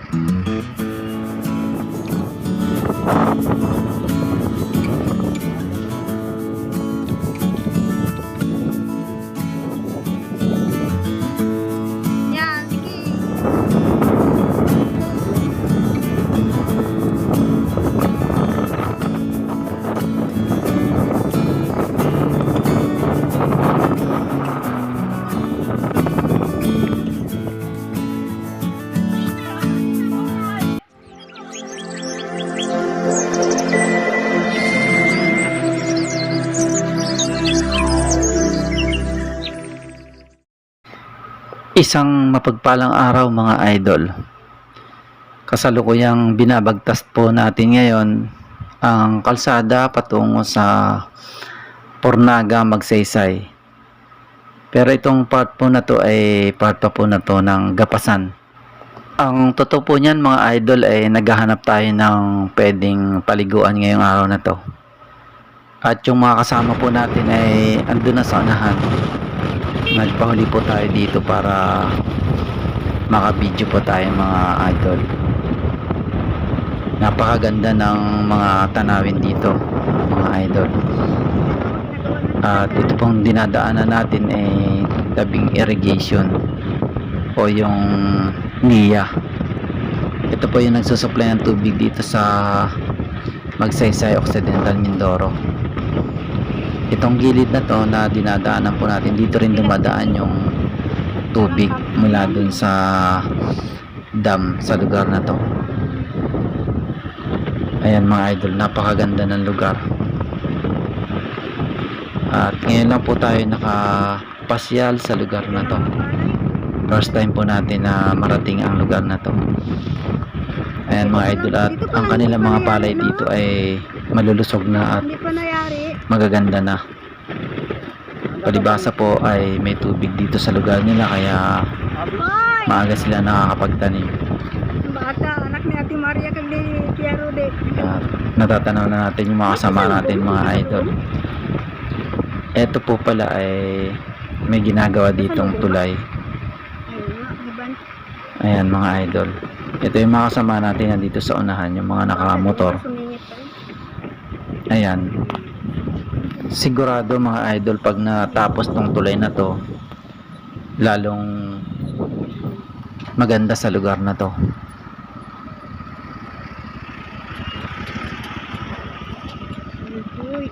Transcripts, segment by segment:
Yan, sige. Isang mapagpalang araw mga idol. Kasalukuyang binabagtas po natin ngayon ang kalsada patungo sa Pornaga, Magsaysay. Pero itong part po na to ay part pa po na to ng Gapasan. Ang totoo po niyan mga idol ay naghahanap tayo ng pwedeng paliguan ngayong araw na to. At yung mga kasama po natin ay andun na sa unahan. Nagpahuli po tayo dito para maka-video po tayo mga idol. Napakaganda ng mga tanawin dito mga idol. At ito pong dinadaanan natin ay tabing irrigation o yung NIA. Ito po yung nagsusupply ng tubig dito sa Magsaysay, Occidental Mindoro. Itong gilid na to na dinadaanan po natin, dito rin dumadaan yung tubig mula dun sa dam sa lugar na to. Ayan mga idol, napakaganda ng lugar. At ngayon lang po tayo nakapasyal sa lugar na to. First time po natin na marating ang lugar na to. Ayan mga idol, at ang kanilang mga palay dito ay malulusog na at magaganda na. Palibasa po ay may tubig dito sa lugar nila kaya maaga sila nakakapagtanim. Bata, anak ni Ate Maria kag ni Kiaro de. At natatanaw na natin yung mga kasama natin mga idol. Ito po pala ay may ginagawa ditong tulay. Ayan mga idol. Ito yung mga kasama natin na dito sa unahan, yung mga nakamotor. Ayan. Sigurado mga idol pag natapos tong tulay na to, lalong maganda sa lugar na to. Tulay.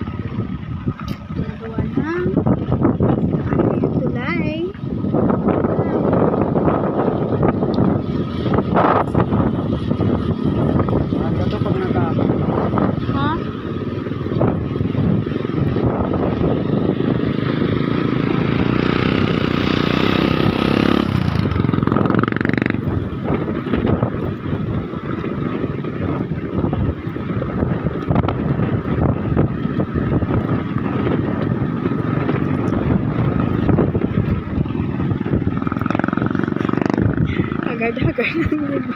Ha? Agad-agad ng libo.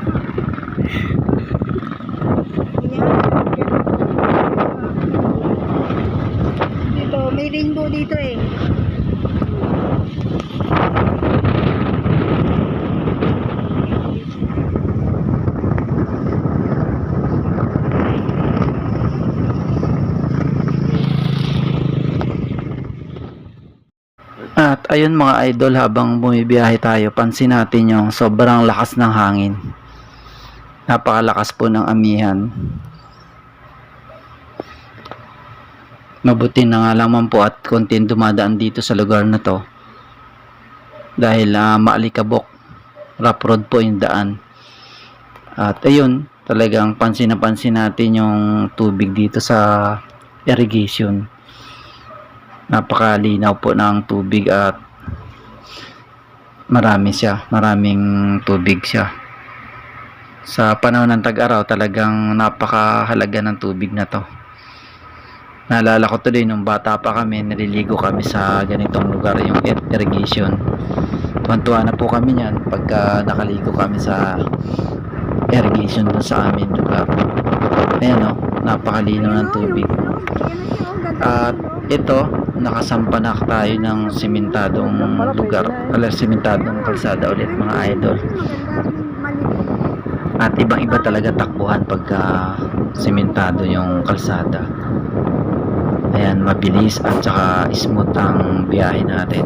Dito, may rainbow dito eh. At ayun mga idol, habang bumibiyahe tayo, pansin natin yung sobrang lakas ng hangin. Napakalakas po ng amihan. Mabuti na nga lamang po at konting dumadaan dito sa lugar na to. Dahil maalikabok, rough road po yung daan. At ayun, talagang pansin na pansin natin yung tubig dito sa irrigation. Napakalinaw po ng tubig at maraming tubig siya. Sa panahon ng tag-araw talagang napakahalaga ng tubig na to. Naalala ko tuloy nung bata pa kami, naliligo kami sa ganitong lugar, yung irrigation. Tuwan-tuwa na po kami niyan pagka nakaligo kami sa irrigation dun sa amin lugar. Ayan o, napakalinaw ng tubig. At ito, nakasampa na tayo ng simentadong lugar, sementadong kalsada ulit mga idol. At ibang iba talaga takbuhan pagka sementado yung kalsada. Ayan, mabilis at saka smooth ang biyahe natin.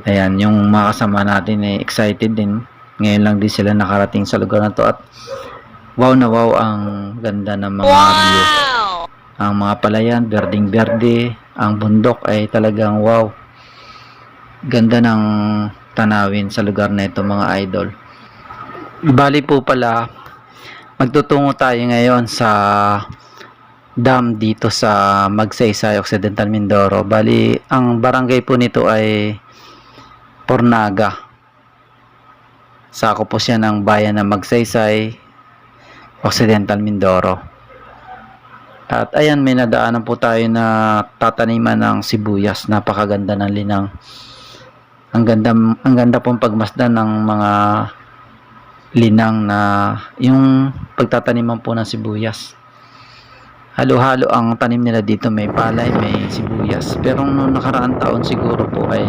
Ayan, yung mga kasama natin ay excited din. Ngayon lang din sila nakarating sa lugar na to at wow na wow ang ganda ng mga view. Ang mga palayan, berdeng berde, ang bundok ay talagang wow. Ganda ng tanawin sa lugar na ito mga idol. Bali po pala, magtutungo tayo ngayon sa dam dito sa Magsaysay, Occidental Mindoro. Bali, ang barangay po nito ay Pornaga. Sakop po siya ng bayan ng Magsaysay, Occidental Mindoro. At ayan, may nadaanan po tayo na tataniman ng sibuyas. Napakaganda ng linang. Ang ganda pong pagmasdan ng mga linang na yung pagtataniman po ng sibuyas. Halo-halo ang tanim nila dito, may palay, may sibuyas. Pero noong nakaraang taon siguro po ay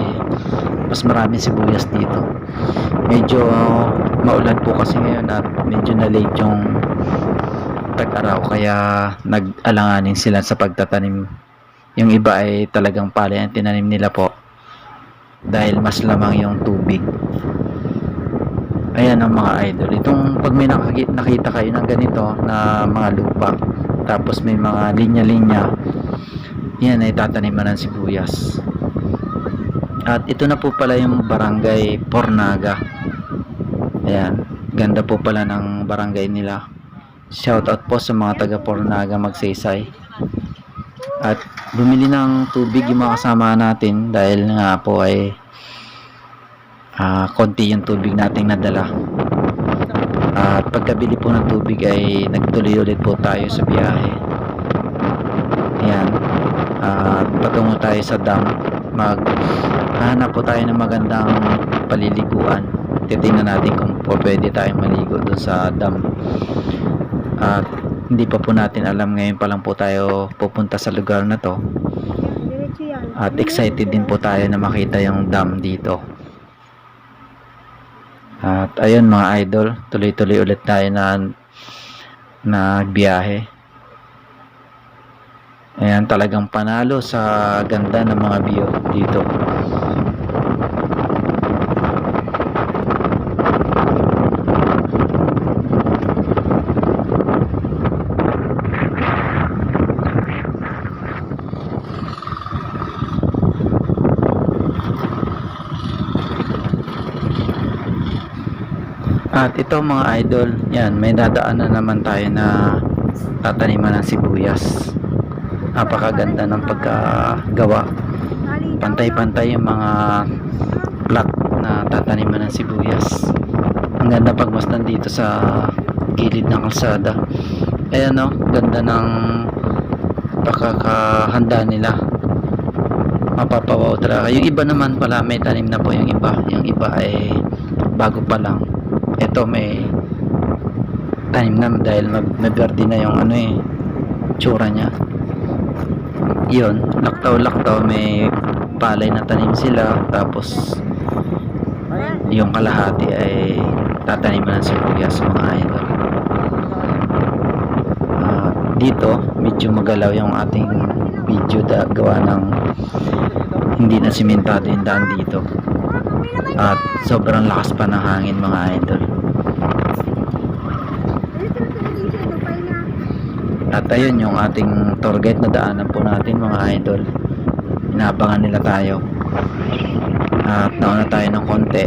mas maraming sibuyas dito. Medyo maulan po kasi ngayon at medyo na late yung tag-araw kaya nag-alanganin sila sa pagtatanim. Yung iba ay talagang palay ang tinanim nila po dahil mas lamang yung tubig. Ayan ang mga idol. Itong pag may nakita kayo ng ganito na mga lupa, tapos may mga linya-linya, yan ay tataniman ng sibuyas. At ito na po pala yung barangay Pornaga. Ayan, ganda po pala ng barangay nila. Shout out po sa mga taga Pornaga Magsaysay. At bumili ng tubig yung mga kasama natin dahil nga po ay konti yung tubig nating nadala. At pagkabili po ng tubig ay nagtuloy ulit po tayo sa biyahe. Ayan, patungo tayo sa dam. Maghahanap po tayo ng magandang paliliguan. Titingnan natin kung po pwede tayong maligo doon sa dam. At hindi pa po natin alam, ngayon pa lang po tayo pupunta sa lugar na to. At excited din po tayo na makita yung dam dito. At ayun mga idol, tuloy-tuloy ulit tayo na biyahe. Ayan, talagang panalo sa ganda ng mga view dito. At ito mga idol, yan, may dadaanan naman tayo na tataniman ng sibuyas. Napakaganda ng pagkagawa. Pantay-pantay yung mga plot na tataniman ng sibuyas. Ang ganda pagmasdan dito sa gilid ng kalsada. Ayan o, ganda ng pagkakahanda nila. Mapapawaw talaga. Yung iba naman pala may tanim na po yung iba. Yung iba ay bago pa lang. Ito may tanim na dahil maberde na yung tsura niya. Yun, laktaw-laktaw, may palay na tanim sila, tapos yung kalahati ay tataniman ng sibuyas mga idol. Dito medyo magalaw yung ating video gawa ng hindi na simentado yung daan dito. At sobrang lakas pa ng hangin mga idol. At ayun yung ating tour guide na daanan po natin mga idol. Inaabangan nila tayo. At nauna tayo ng konti.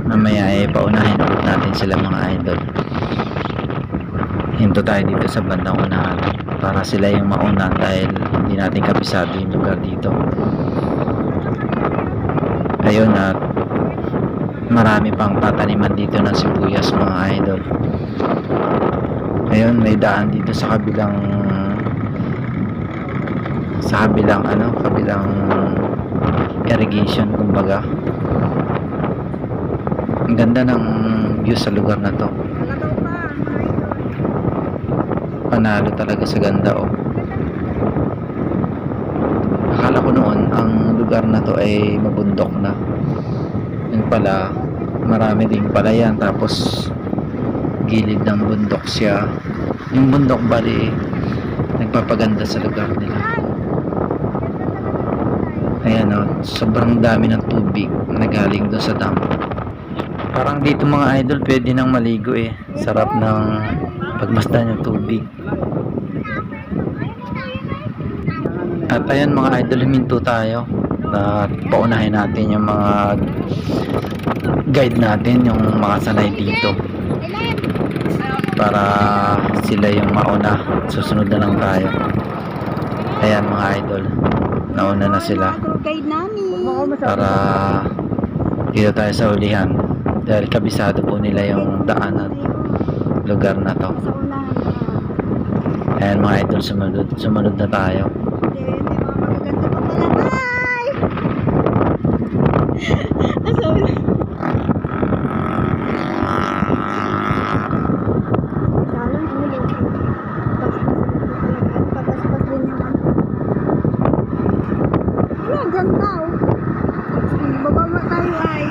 Mamaya ay paunahin ulit natin sila mga idol. Hinto tayo dito sa bandang unahan para sila yung mauna dahil hindi natin kabisado yung lugar dito. Ayun, at marami pang tataniman dito ng sibuyas mga idol. Ayun, may daan dito sa kabilang irrigation kumbaga. Ang ganda ng view sa lugar na to. Panalo talaga sa ganda oh. Akala ko noon ang lugar na to ay mabundok na. Yun pala, marami ding palayan, tapos gilid ng bundok siya. Yung bundok bali nagpapaganda sa lugar nila. Ayan o, sobrang dami ng tubig na galing doon sa dam. Parang dito mga idol pwede nang maligo eh. Sarap ng pagmasdan yung tubig. At ayan mga idol, huminto tayo at paunahin natin yung mga guide natin, yung mga sanay dito, para sila yung mauna, susunod na lang tayo. Ayan mga idol, nauna na sila Guide namin. para dito tayo sa ulihan dahil kabisado po nila yung daanan lugar na to. Sa unahan. Ayan mga idol, sumunod na tayo. Hindi, may mga magaganda pa pala. Ay! Asa unahan. Salang ulo. Pataspas din yung ano. Ay, ang ganda oh. Bababa tayo ay.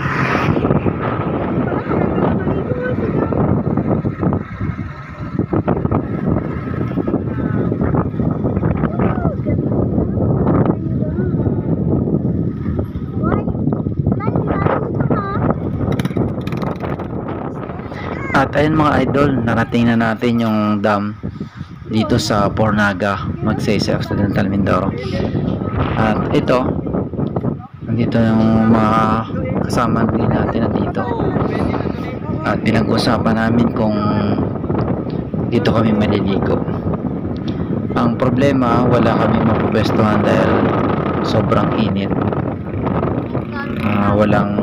At ayun mga idol, narating na natin yung dam dito sa Pornaga, Magsaysay Occidental, Mindoro. At ito, nandito yung mga kasama din natin nandito. At pinag-usapan namin kung dito kami maliligo. Ang problema, wala kami mapupwestuhan dahil sobrang init. Walang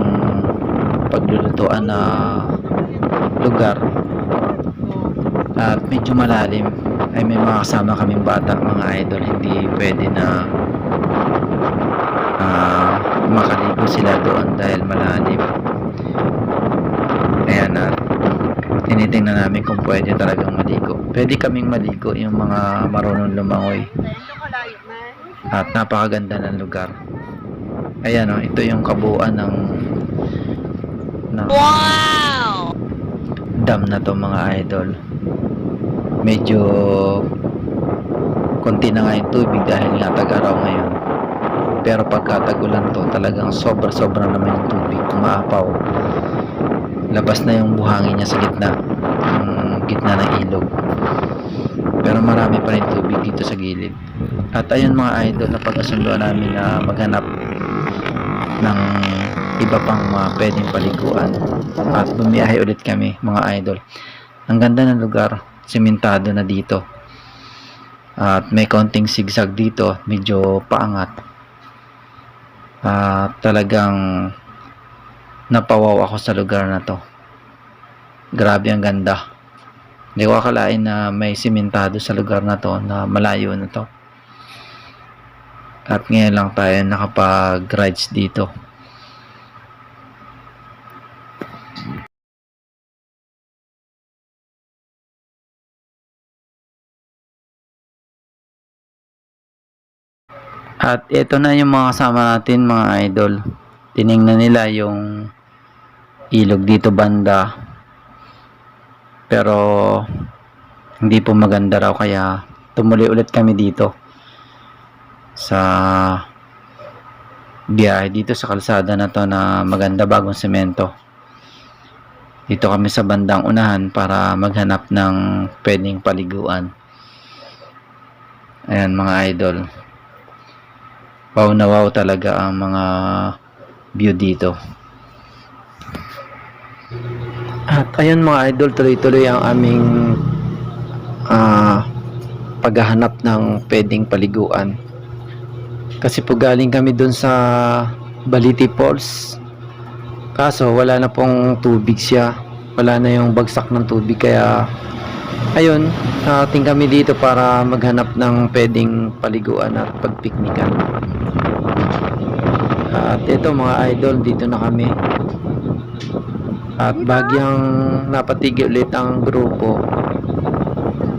paglulutuan na lugar at medyo malalim. Ay may mga kasama kaming bata mga idol, hindi pwede na makaligo sila doon dahil malalim. Ayan, at tinitingnan namin kung pwede talagang maligo. Pwede kaming maligo yung mga marunong lumangoy at napakaganda ng lugar. Ayan o, ito yung kabuuan ng Wow! dam na to mga idol. Medyo konti na nga yung tubig dahil nga tag-araw ngayon, pero pagka tag-ulan to talagang sobra naman yung tubig, umaapaw, labas na yung buhangin niya sa gitna ng ilog, pero marami pa rin tubig dito sa gilid. At ayun mga idol, napagkasunduan namin na maghanap ng iba pang mga pwedeng paliguan at bumiyahe ulit kami mga idol. Ang ganda ng lugar, sementado na dito at may konting sigsag dito, medyo paangat. Talagang napawaw ako sa lugar na to. Grabe ang ganda. Hindi ko akalain na may sementado sa lugar na to, na malayo na to. At ngayon lang tayo nakapag-rides dito. At ito na yung mga kasama natin mga idol. Tiningnan nila yung ilog dito banda, pero hindi po maganda raw, kaya tumuli ulit kami dito sa biyahe dito sa kalsada na to na maganda, bagong semento. Dito kami sa bandang unahan para maghanap ng pwedeng paliguan. Ayan mga idol, wow na wow talaga ang mga view dito. At ayun mga idol, tuloy-tuloy ang aming paghahanap ng pwedeng paliguan. Kasi po galing kami dun sa Baliti Falls, kaso wala na pong tubig siya, wala na yung bagsak ng tubig, kaya ayun, nakating kami dito para maghanap ng pwedeng paliguan at pagpiknikan. At ito mga idol, dito na kami. At bagyang napatigil ulit ang grupo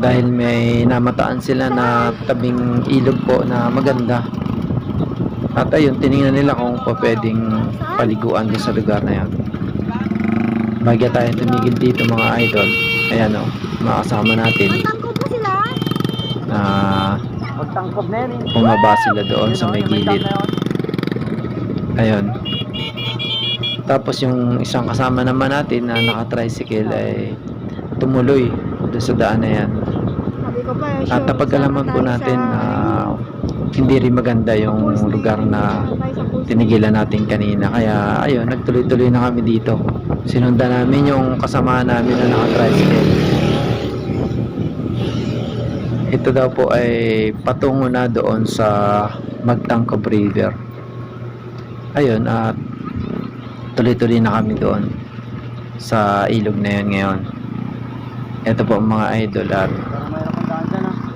dahil may namataan sila na tabing ilog po na maganda. At ayun, tiningnan nila kung pwedeng paliguan din sa lugar na yan. Bagya tayo tumigil dito mga idol. Ayan o, mga kasama natin. Tangko po sila. Magtangkob na yan eh. Bumaba sila doon sa may gilid. Ayun. Tapos yung isang kasama naman natin na naka-tricycle ay tumuloy doon sa daan na yan. Sabi ko pa, At napag-alaman po natin na hindi rin maganda yung lugar na tinigilan natin kanina. Kaya ayun, nagtuloy-tuloy na kami dito. Sinundan namin yung kasama namin na naka-tricycle. Ito daw po ay patungo na doon sa Magtangkob River. Ayun, at tuloy-tuloy na kami doon sa ilog na yun ngayon. Ito po mga idol, at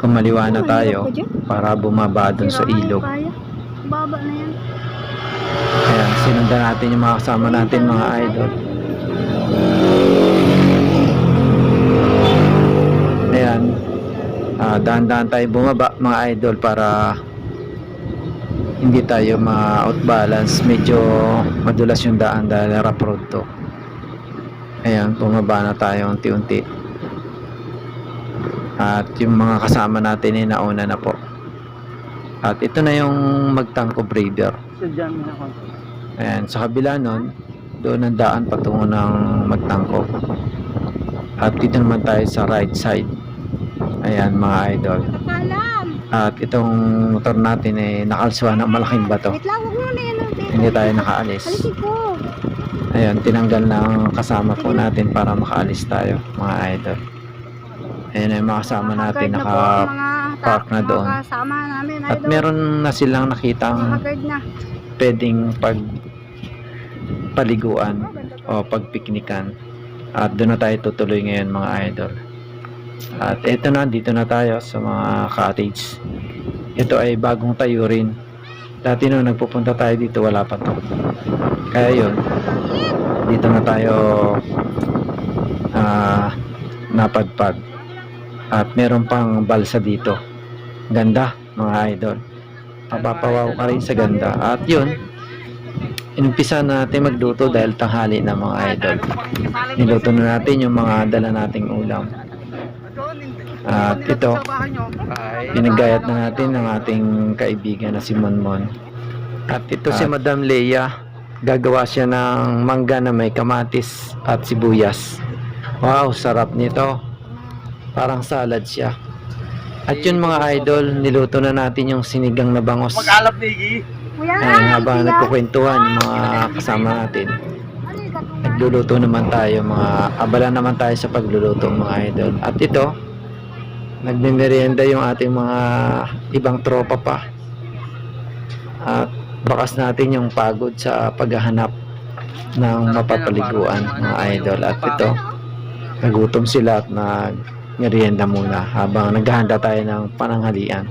kumaliwa na tayo para bumaba doon sa ilog. Baba na yan. Ayan, sinundan natin yung mga kasama natin mga idol. Ayan, dahan-dahan tayo bumaba mga idol para hindi tayo ma-out balance. Medyo madulas yung daan dahil rough road to. Ayan, bumaba na tayo unti-unti. At yung mga kasama natin ay nauna na po. At ito na yung Magtangkob River. Ayan, sa kabila nun, doon ang daan patungo ng Magtangkob. At dito naman tayo sa right side. Ayan mga idol. At itong motor natin ay nakalswa ng malaking bato. Wait lang, huwag muna yan. Hindi tayo nakaalis. Alisin ko. Ayan, tinanggal ng kasama po natin para makaalis tayo mga idol. Ayan ay mga kasama natin naka-park na doon. Kasama namin, At meron na silang nakitang Naka-guard na. pwedeng pagpaliguan o pagpiknikan. At doon na tayo tutuloy ngayon mga idol. At ito na, dito na tayo sa mga cottage. Ito ay bagong tayo rin. Dati nung nagpupunta tayo dito, wala pa to. Kaya yun, dito na tayo napadpad. At meron pang balsa dito. Ganda mga idol. Mapapawaw ka rin sa ganda. At yun, inumpisa na natin magluto dahil tanghali na mga idol. Niluto na natin yung mga dala nating ulam. At ito, pinagayat na natin ng ating kaibigan na si Monmon. At ito si Madam Leia, gagawa siya ng mangga na may kamatis at sibuyas. Wow, sarap nito. Parang salad siya. At yun mga idol, niluto na natin yung sinigang na bangos. Mag-alap, Niggy. Ayun, habang nagkukwentuhan yung mga kasama natin, nagluluto naman tayo, abala naman tayo sa pagluluto mga idol. At ito, nagmimerienda yung ating mga ibang tropa pa. At bakas natin yung pagod sa paghahanap ng mapapaliguan mga idol. At ito, nagutom sila at merienda muna habang naghahanda tayo ng pananghalian.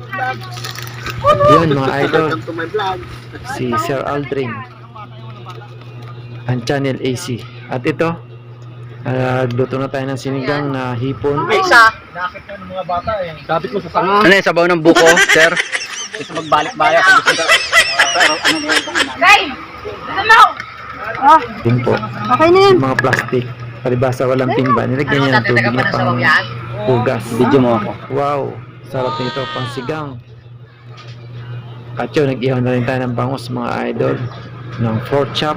Yun mga idol, si Sir Aldrin ang Channel AC. At ito, luto na tayo ng sinigang na hipon. Nakit ko ng mga bata eh. Sabit mo sa sanga. Ano yung sabaw ng buko, sir? Gusto magbalik-balik. Pero ano mo yung Din po. Okay na yan. Yung mga plastic. Palibasa walang timba. Nilagyan niya ng tubig na pang hugas. Video mo ako. Wow, sarap nito, pang sigang. At yun, nag-ihaw na rin tayo ng bangus mga idol. Ng pork chop.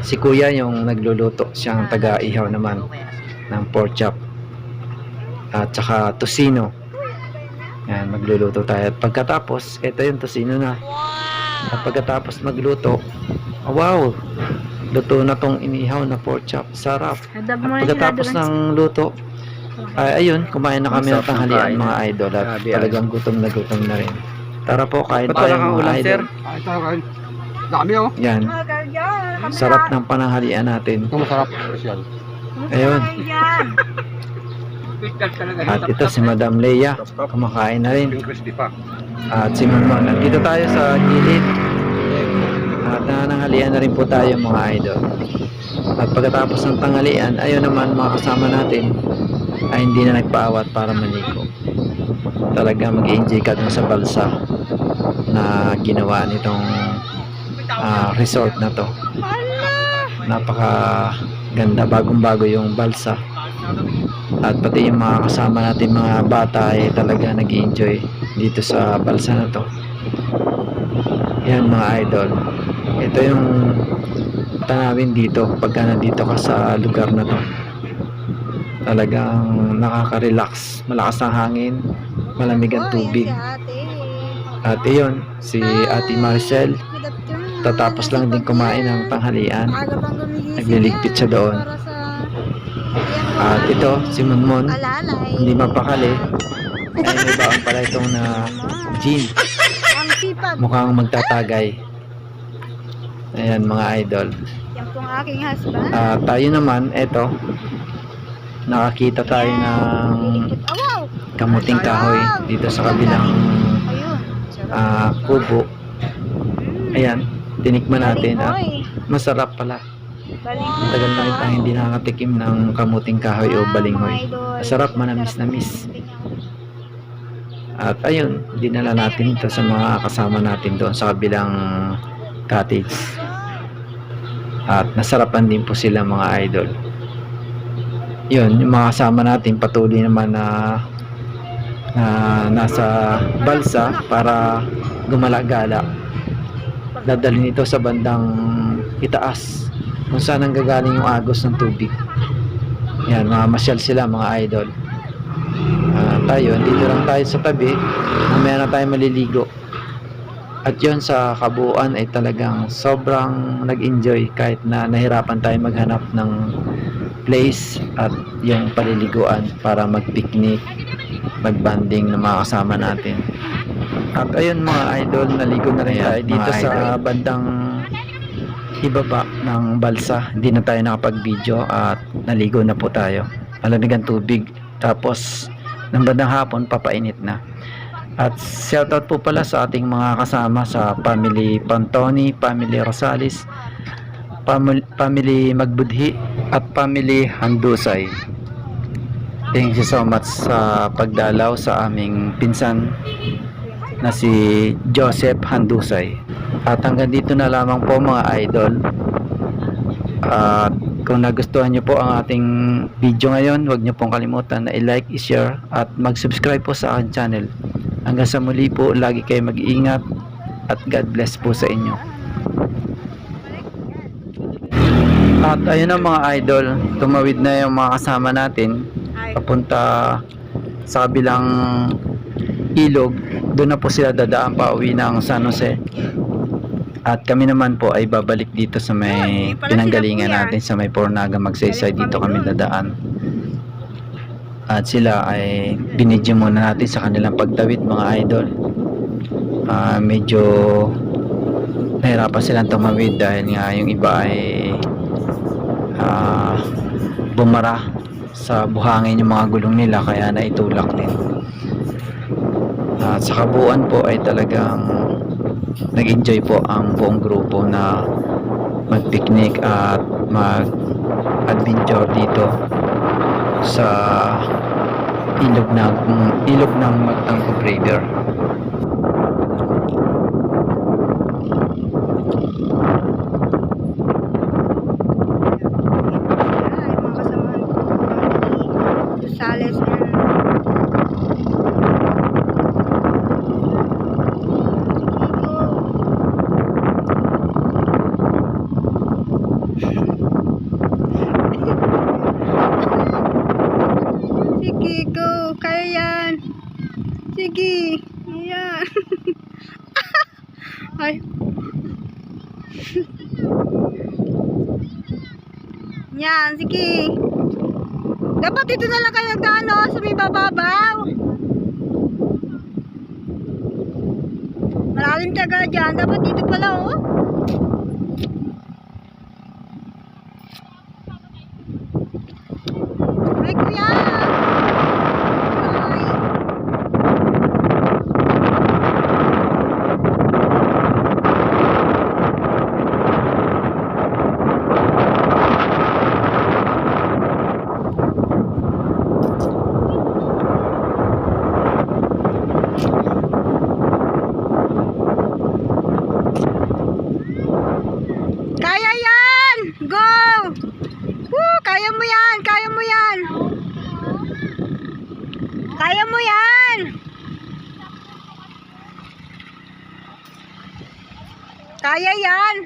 Si kuya yung nagluluto. Siyang taga-ihaw naman ng pork chop. At saka tosino. Yan, magluluto tayo. At pagkatapos, ito yung tosino na. At pagkatapos magluto, wow, luto na tong inihaw na pork chop. Sarap. At pagkatapos ng luto, ay ayun, kumain na kami ng tanghalian mga idol. At talagang gutom na rin. Tara po, kain tayo mga idol. Dami oh. Yan, sarap ng pananghalian natin. Ito masarap. Special. Ayun. At ito si Madam Leia, kumakain na rin. Crispy pa. At si Monmon, nandito tayo sa gilid. At nananghalian na rin po tayo mga idol. At pagkatapos ng tanghalian, ayun naman mga kasama natin ay hindi na nagpaawat para maligo. Talaga mag-enjoy ka dun sa balsa na ginawa nitong resort na to. Napaka ganda, bagong bago yung balsa. At pati yung mga kasama natin mga bata ay talaga nag-enjoy dito sa balsa na to. Yan mga idol. Ito yung tanawin dito pagka nandito ka sa lugar na to. Talagang nakaka-relax. Malakas ang hangin, malamig ang tubig. At iyon, si Ate Maricel, tatapos lang din kumain ng tanghalian. Nagliligpit siya doon. At ito, si Munmon, hindi mapakali. Ay may baon pala itong na jean. Mukhang magtatagay. Ayan mga idol. Yan pong aking husband. Tayo naman, eto, nakakita tayo ng Wow! kamuting kahoy dito sa kabilang Ayun. kubo. Ayan, tinikman natin at masarap pala. Tagal na rin tayong hindi nakakatikim ng kamuting kahoy o balinghoy. Masarap, manamis-namis. At ayun, dinala natin ito sa mga kasama natin doon sa kabilang cottage. At nasarapan din po sila mga idol. Yun, yung mga kasama natin patuloy naman na nasa balsa para gumala-gala. Dadalhin ito sa bandang itaas kung saan ang gagaling yung agos ng tubig. Yan, mamasyal sila mga idol. Tayo, dito lang tayo sa tabi. Mamaya na tayo maliligo. At yun, sa kabuuan ay talagang sobrang nag-enjoy kahit na nahirapan tayo maghanap ng place at yung paliliguan para mag-picnic, mag-banding ng mga kasama natin. At ayun mga idol, naligo na rin tayo dito sa bandang ibaba ng balsa. Hindi na tayo nakapag-video at naligo na po tayo. Malamig ang tubig. Tapos ng bandang hapon papainit na. At shoutout po pala sa ating mga kasama sa family Pantoni, family Rosales, family Magbudhi at family Handusay. Thank you so much sa pagdalaw sa aming pinsan na si Joseph Handusay. At hanggang dito na lamang po mga idol. At kung nagustuhan nyo po ang ating video ngayon, huwag nyo pong kalimutan na i-like, i-share at mag-subscribe po sa aking channel. Hanggang sa muli po, lagi kayo mag-iingat at God bless po sa inyo. At ayun na mga idol, tumawid na yung mga kasama natin papunta sa kabilang ilog. Doon na po sila dadaan pa uwi ng San Jose. At kami naman po ay babalik dito sa may pinanggalingan natin sa may Pornaga Magsaysay. Dito kami dadaan. At sila ay binidyo muna natin sa kanilang pagtawid mga idol. Medyo nahirapan silang tumawid dahil nga yung iba ay bumara sa buhangin yung mga gulong nila kaya naitulak din. At sa kabuuan po ay talagang nag-enjoy po ang buong grupo na mag-picnic at mag-adventure dito sa ilog ng Magtangkub River. Sales sige, go. Kaya yan. Sige. Yan. Ay. Yan, sige. Dapat dito na lang kayo nagdano sa may bababaw. Malalim taga dyan. Dapat dito pala, oh. Ay, kuya. Ay. Kaya yan! Go! Woo! Kaya mo yan! Kaya mo yan! Kaya mo yan! Kaya yan!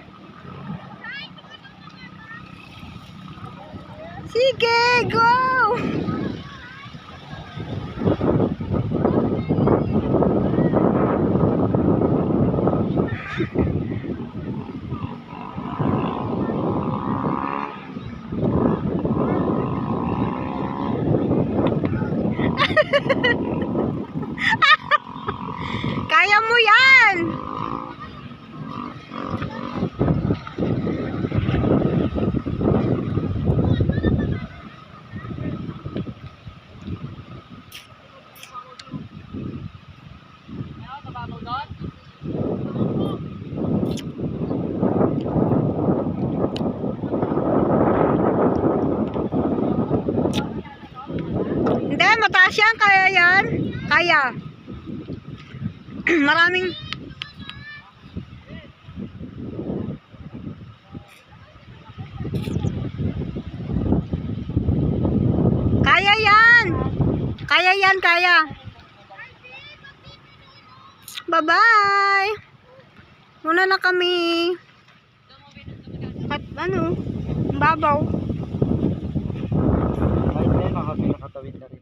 Sige, go! Kaya mo yan! Hindi, mataas yan. Kaya yan. Kaya. Maraming... Kaya yan. Kaya yan, kaya. Bye-bye. Muna na kami. At ano, babaw. Kahit na yun, nakatawid na rin.